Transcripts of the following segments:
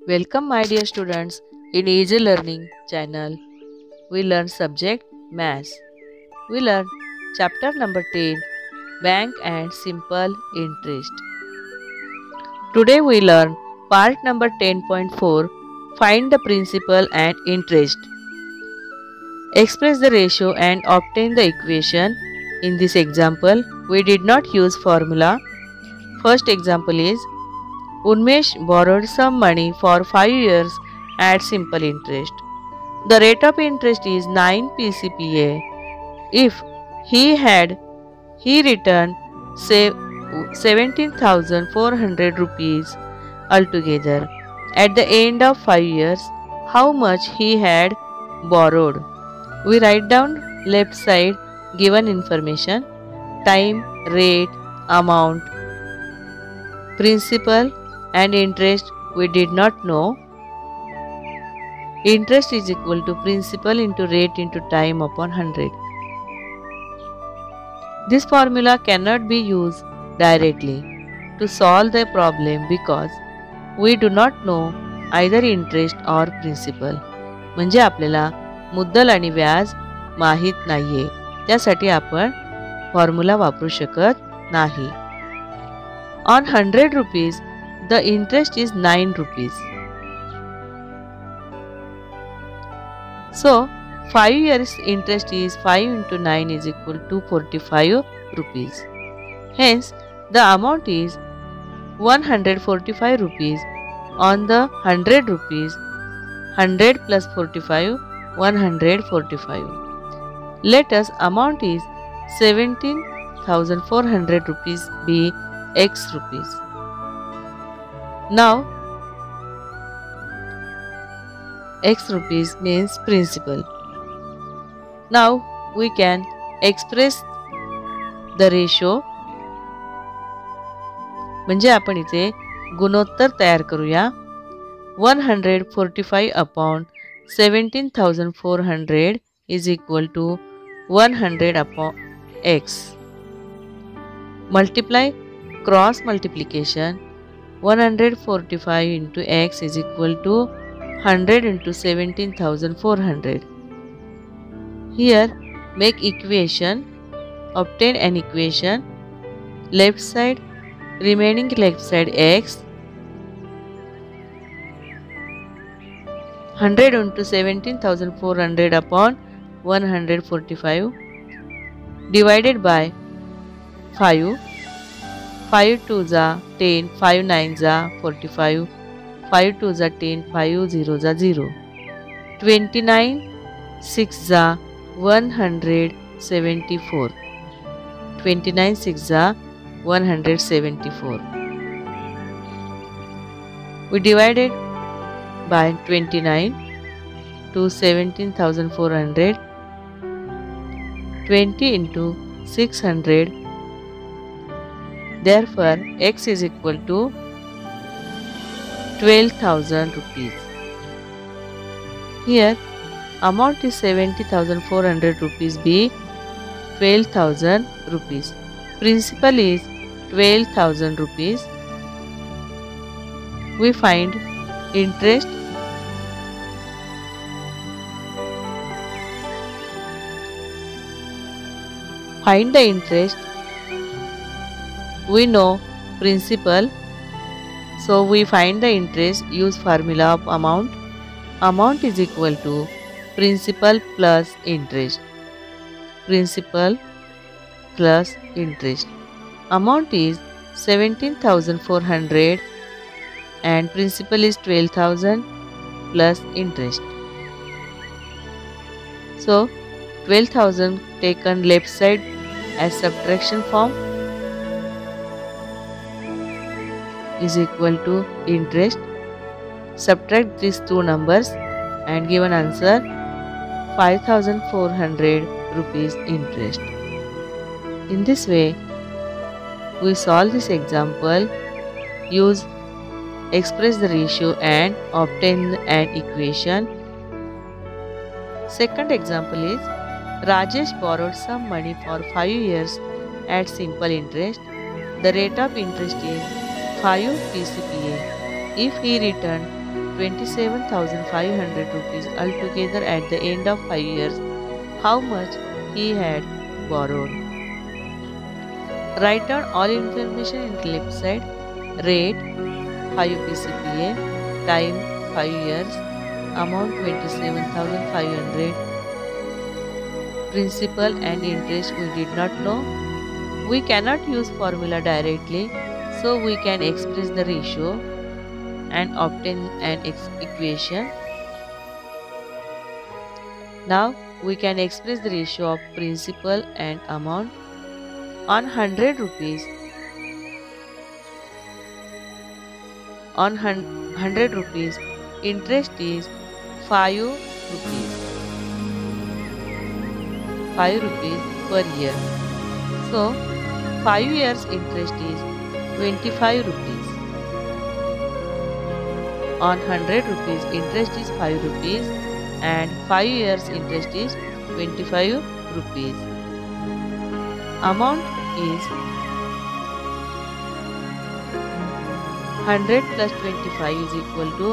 Welcome my dear students in Easy Learning channel. We learn subject Maths. We learn chapter number 10 Bank and Simple Interest. Today we learn part number 10.4 Find the principal and interest. Express the ratio and obtain the equation. In this example we did not use formula. First example is Unmesh borrowed some money for 5 years at simple interest. The rate of interest is 9 PCPA. If he returned say 17,400 rupees altogether at the end of 5 years, how much he had borrowed? We write down left side given information, time, rate, amount, principal and interest we did not know. Interest is equal to principal into rate into time upon 100. This formula cannot be used directly to solve the problem because we do not know either interest or principal. म्हणजे आपल्याला मुद्दल आणि व्याज माहित नाहीये, त्यासाठी आपण formula वापरू शकत नाही. On 100 rupees the interest is 9 rupees. So 5 years interest is 5 into 9 is equal to 45 rupees. Hence the amount is 145 rupees on the 100 rupees. 100 plus 45 145. Let us amount is 17,400 rupees be X rupees. Now X rupees means principal. Now we can express the ratio. म्हणजे आपण इथे गुणोत्तर तयार करूया. 145 upon 17,400 is equal to 100 upon X. Multiply cross multiplication. 145 into X is equal to 100 into 17,400. Here make equation, obtain an equation, left side, remaining left side X, 100 into 17,400 upon 145 divided by 5. 5 2s are 10, 5 9s are 45, 5 2s are 10, 5 0s are 0. 29 6s are 174. 29 6s are 174. We divided by 29 to 17,400. 20 into 600. Therefore, X is equal to 12,000 rupees. Here, amount is 70,400 rupees be 12,000 rupees. Principal is 12,000 rupees. We find interest. Find the interest. We know principal, so we find the interest, use formula of amount. Amount is equal to principal plus interest. Principal plus interest. Amount is 17,400 and principal is 12,000 plus interest. So 12,000 taken left side as subtraction form is equal to interest. Subtract these two numbers and give an answer 5,400 rupees interest. In this way we solve this example, use express the ratio and obtain an equation. Second example is Rajesh borrowed some money for 5 years at simple interest. The rate of interest is 5 PCPA. If he returned 27,500 rupees altogether at the end of 5 years, how much he had borrowed. Write down all information in the left side. Rate 5 PCPA, time 5 years, amount 27,500, principal and interest we did not know. We cannot use formula directly, so we can express the ratio and obtain an equation. Now we can express the ratio of principal and amount. On 100 rupees, interest is 5 rupees. 5 rupees per year. So 5 years interest is 25 rupees. On 100 rupees interest is 5 rupees and 5 years interest is 25 rupees. Amount is 100 plus 25 is equal to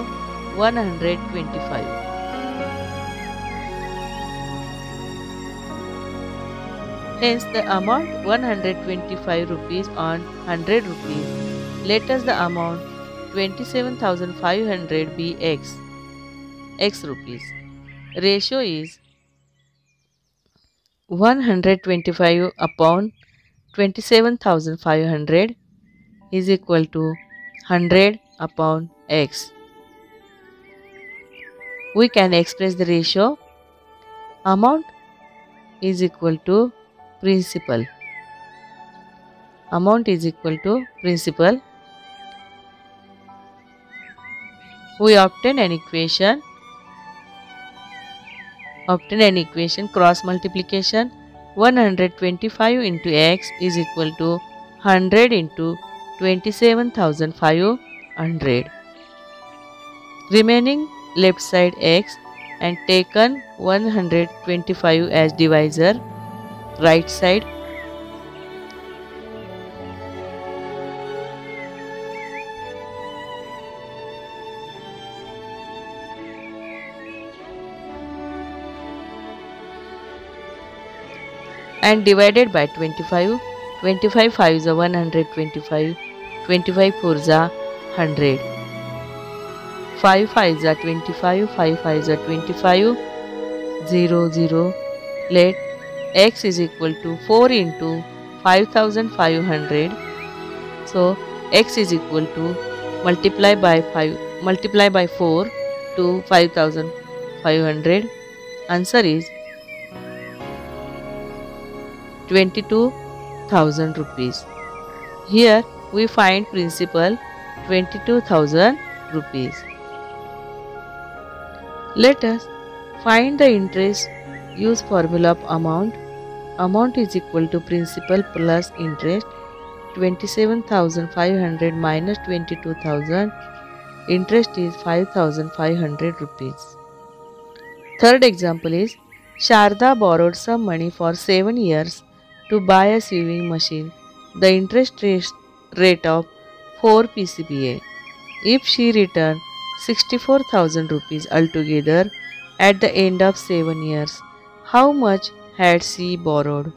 125. Hence the amount 125 rupees on 100 rupees. Let us the amount 27,500 be x rupees. Ratio is 125 upon 27,500 is equal to 100 upon x. We can express the ratio. Amount is equal to principal. Amount is equal to principal. We obtain an equation. Cross multiplication. 125 into x is equal to 100 into 27,500. Remaining left side x and taken 125 as divisor. Right side. And divided by 25. 25 5s are 125. 25 4s are 100. 5 5s are 25. 5 5s are 25. 0 0. Let x is equal to 4 into 5,500. So x is equal to multiply by 4 to 5,500. Answer is 22,000 rupees. Here we find principal 22,000 rupees. Let us find the interest. Use formula of amount. Amount is equal to principal plus interest. 27,500 minus 22,000. Interest is 5,500 rupees. Third example is Sharda borrowed some money for 7 years to buy a sewing machine. The interest rate of 4 PCPA. If she returned 64,000 rupees altogether at the end of 7 years, how much had she borrowed?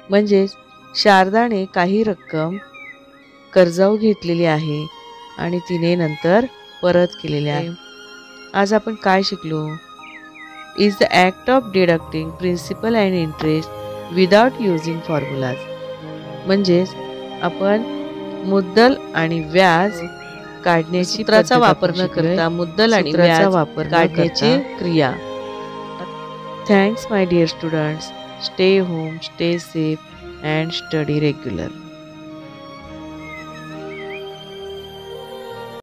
म्हणजेच शारदाने काही रक्कम कर्जाऊ घेतलेली आहे आणि तिने नंतर परत केलेली आहे. आज आपण काय शिकलो? Is the act of deducting principal and interest without using formulas. म्हणजेच आपण मुद्दल आणि व्याज काढण्याची सूत्राचा वापर न करता मुद्दल आणि व्याज वापर काढण्याची क्रिया. Thanks my dear students. Stay home, stay safe and study regular.